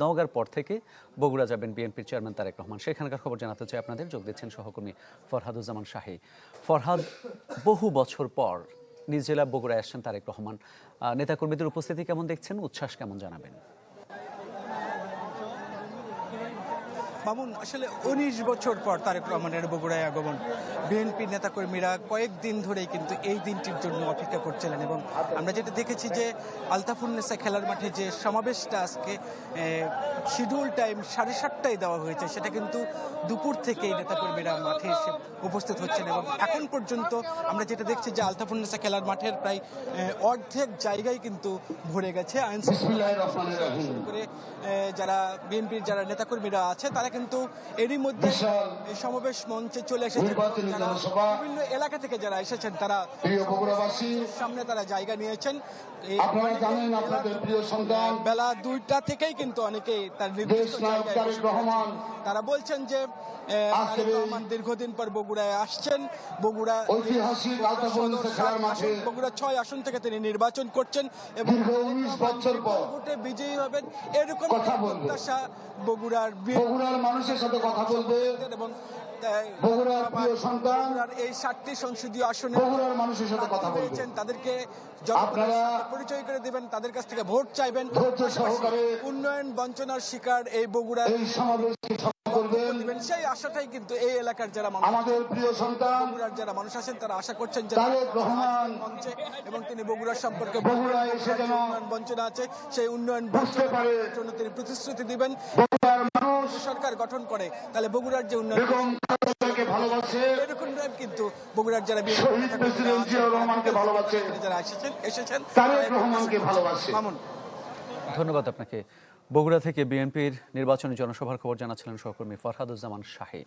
নওগাঁর পর থেকে বগুড়া যাবেন বিএনপির চেয়ারম্যান তারেক রহমান। সেখানকার খবর জানাতে চাই আপনাদের। যোগ দিচ্ছেন সহকর্মী ফরহাদুজ্জামান শাহী। ফরহাদ, বহু বছর পর নিজ জেলা বগুড়ায় আসছেন তারেক রহমান। নেতাকর্মীদের উপস্থিতি কেমন দেখছেন, উচ্ছ্বাস কেমন জানাবেন? মামুন, আসলে ১৯ বছর পর তারেক রহমানের বগুড়ায় আগমন। বিএনপি নেতাকর্মীরা কয়েকদিন ধরেই কিন্তু এই দিনটির জন্য অপেক্ষা করছিলেন এবং আমরা যেটা দেখেছি যে আলতাফুন্নেসা খেলার মাঠে যে সমাবেশটা আজকে শিডিউল টাইম 7:30টায় দেওয়া হয়েছে, সেটা কিন্তু দুপুর থেকেই নেতাকর্মীরা মাঠে এসে উপস্থিত হচ্ছেন এবং এখন পর্যন্ত আমরা যেটা দেখছি যে আলতাফুন্নেসা খেলার মাঠের প্রায় অর্ধেক জায়গায় কিন্তু ভরে গেছে। শুরু করে যারা বিএনপির যারা নেতাকর্মীরা আছে তারা কিন্তু এরই মধ্যে সমাবেশ মঞ্চে চলে এসেছেন। বিভিন্ন এলাকা থেকে যারা এসেছেন তারা সামনে তারা জায়গা নিয়েছেন। বেলা 2টা থেকেই কিন্তু অনেকেই তার নির্দিষ্ট তারা বলছেন যে দীর্ঘদিন পর বগুড়ায় আসছেন। বগুড়া 6 আসন থেকে তিনি নির্বাচন করছেন এবং ভোটে বিজয়ী হবেন এরকম প্রত্যাশা বগুড়ার মানুষের সাথে কথা বলবে এবং বগুড়ার প্রিয় সন্তান এই 7টি সংসদীয় আসনে বগুড়ার মানুষের সাথে কথা বলবেন। তাদেরকে আপনারা পরিচয় করে দিবেন, তাদের কাছ থেকে ভোট চাইবেন। ধৈর্য সহকারে উন্নয়ন বঞ্চনার শিকার এই বগুড়া এই সমাবেশকে সফল করবেন। সেই আশাটাই কিন্তু এই এলাকার যারা আমাদের প্রিয় সন্তান বগুড়ার যারা মানুষ আছেন তারা আশা করছেন যে তারেক রহমান মঞ্চে এবং তিনি বগুড়ার সম্পর্কে বগুড়ায় এসে যেন উন্নয়ন বঞ্চনা আছে সেই উন্নয়ন বুঝতে পারে জন্য তিনি প্রতিশ্রুতি দিবেন। বগুড়ার মানুষ সরকার গঠন করে তাহলে বগুড়ার যে উন্নয়ন ভালোবাসে, এরকম কিন্তু বগুড়ার যারা শহীদ প্রেসিডেন্ট জিয়াউর রহমানকে ভালোবাসে, যারা এসেছেন তারেক রহমানকে ভালোবাসে। মামুন, ধন্যবাদ আপনাকে। বগুড়া থেকে বিএনপির নির্বাচনী জনসভার খবর জানাচ্ছিলেন সহকর্মী ফরহাদুজ্জামান শাহী।